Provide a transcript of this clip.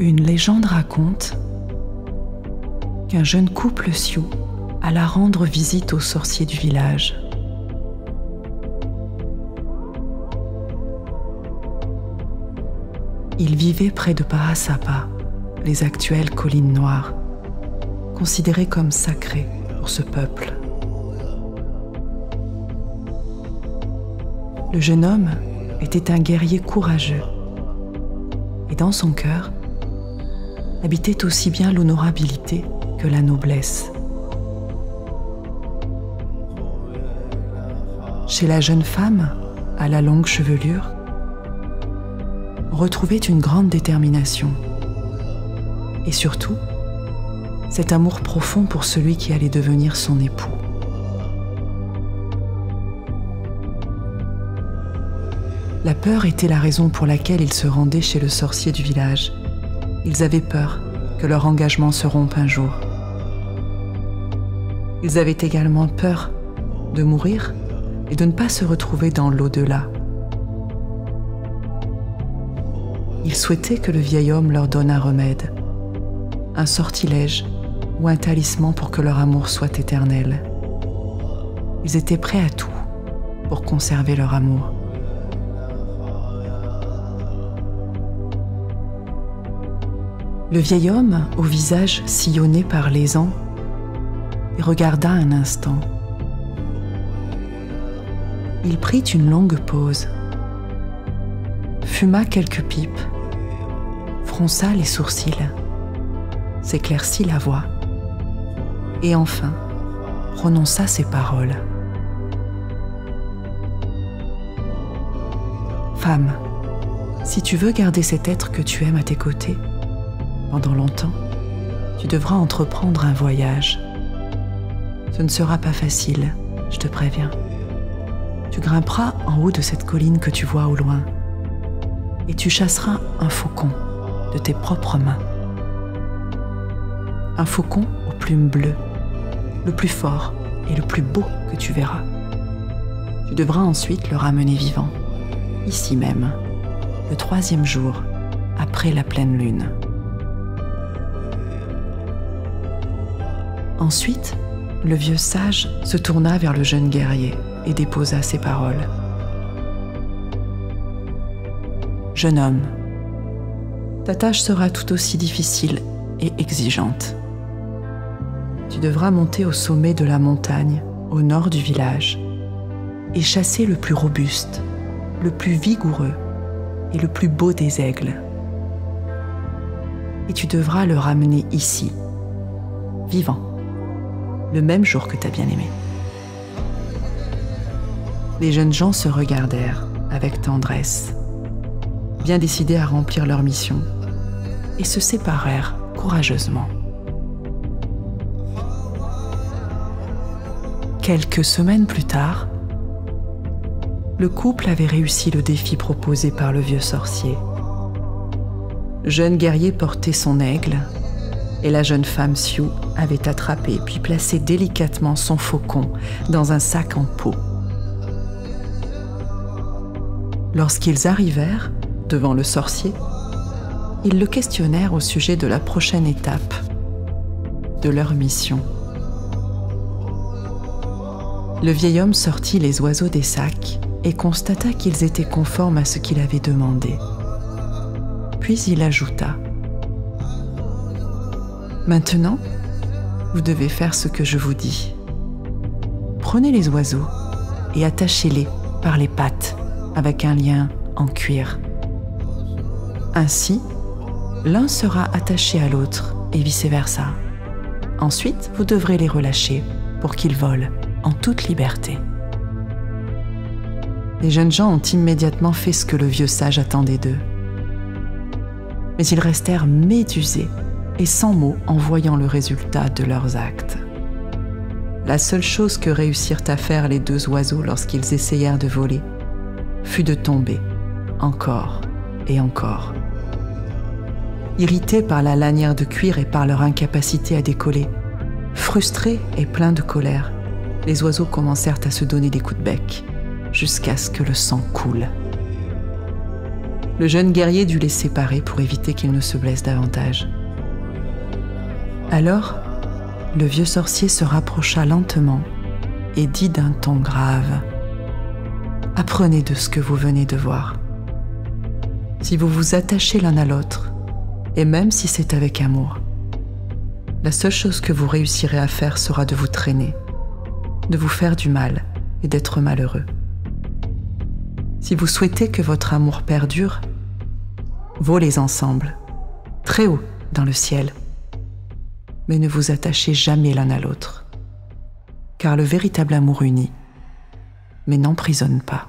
Une légende raconte qu'un jeune couple sioux alla rendre visite aux sorciers du village. Ils vivaient près de Parasapa, les actuelles collines noires, considérées comme sacrées pour ce peuple. Le jeune homme était un guerrier courageux et dans son cœur habitait aussi bien l'honorabilité que la noblesse. Chez la jeune femme, à la longue chevelure, on retrouvait une grande détermination et surtout cet amour profond pour celui qui allait devenir son époux. La peur était la raison pour laquelle ils se rendaient chez le sorcier du village. Ils avaient peur que leur engagement se rompe un jour. Ils avaient également peur de mourir et de ne pas se retrouver dans l'au-delà. Ils souhaitaient que le vieil homme leur donne un remède, un sortilège ou un talisman pour que leur amour soit éternel. Ils étaient prêts à tout pour conserver leur amour. Le vieil homme, au visage sillonné par les ans, les regarda un instant. Il prit une longue pause, fuma quelques pipes, fronça les sourcils, s'éclaircit la voix et enfin prononça ces paroles. « Femme, si tu veux garder cet être que tu aimes à tes côtés, pendant longtemps, tu devras entreprendre un voyage. Ce ne sera pas facile, je te préviens. Tu grimperas en haut de cette colline que tu vois au loin et tu chasseras un faucon de tes propres mains. Un faucon aux plumes bleues, le plus fort et le plus beau que tu verras. Tu devras ensuite le ramener vivant, ici même, le 3e jour, après la pleine lune. Ensuite, le vieux sage se tourna vers le jeune guerrier et déposa ces paroles. « Jeune homme, ta tâche sera tout aussi difficile et exigeante. Tu devras monter au sommet de la montagne, au nord du village, et chasser le plus robuste, le plus vigoureux et le plus beau des aigles. Et tu devras le ramener ici, vivant, le même jour que ta bien-aimée. » Les jeunes gens se regardèrent avec tendresse, bien décidés à remplir leur mission, et se séparèrent courageusement. Quelques semaines plus tard, le couple avait réussi le défi proposé par le vieux sorcier. Le jeune guerrier portait son aigle, et la jeune femme sioux avait attrapé puis placé délicatement son faucon dans un sac en peau. Lorsqu'ils arrivèrent devant le sorcier, ils le questionnèrent au sujet de la prochaine étape de leur mission. Le vieil homme sortit les oiseaux des sacs et constata qu'ils étaient conformes à ce qu'il avait demandé. Puis il ajouta: « Maintenant, vous devez faire ce que je vous dis. Prenez les oiseaux et attachez-les par les pattes avec un lien en cuir. Ainsi, l'un sera attaché à l'autre et vice-versa. Ensuite, vous devrez les relâcher pour qu'ils volent en toute liberté. » Les jeunes gens ont immédiatement fait ce que le vieux sage attendait d'eux. Mais ils restèrent médusés et sans mots en voyant le résultat de leurs actes. La seule chose que réussirent à faire les deux oiseaux lorsqu'ils essayèrent de voler fut de tomber, encore et encore. Irrités par la lanière de cuir et par leur incapacité à décoller, frustrés et pleins de colère, les oiseaux commencèrent à se donner des coups de bec, jusqu'à ce que le sang coule. Le jeune guerrier dut les séparer pour éviter qu'ils ne se blessent davantage. Alors, le vieux sorcier se rapprocha lentement et dit d'un ton grave : « Apprenez de ce que vous venez de voir. Si vous vous attachez l'un à l'autre, et même si c'est avec amour, la seule chose que vous réussirez à faire sera de vous traîner, de vous faire du mal et d'être malheureux. Si vous souhaitez que votre amour perdure, volez ensemble, très haut dans le ciel, mais ne vous attachez jamais l'un à l'autre, car le véritable amour unit, mais n'emprisonne pas. »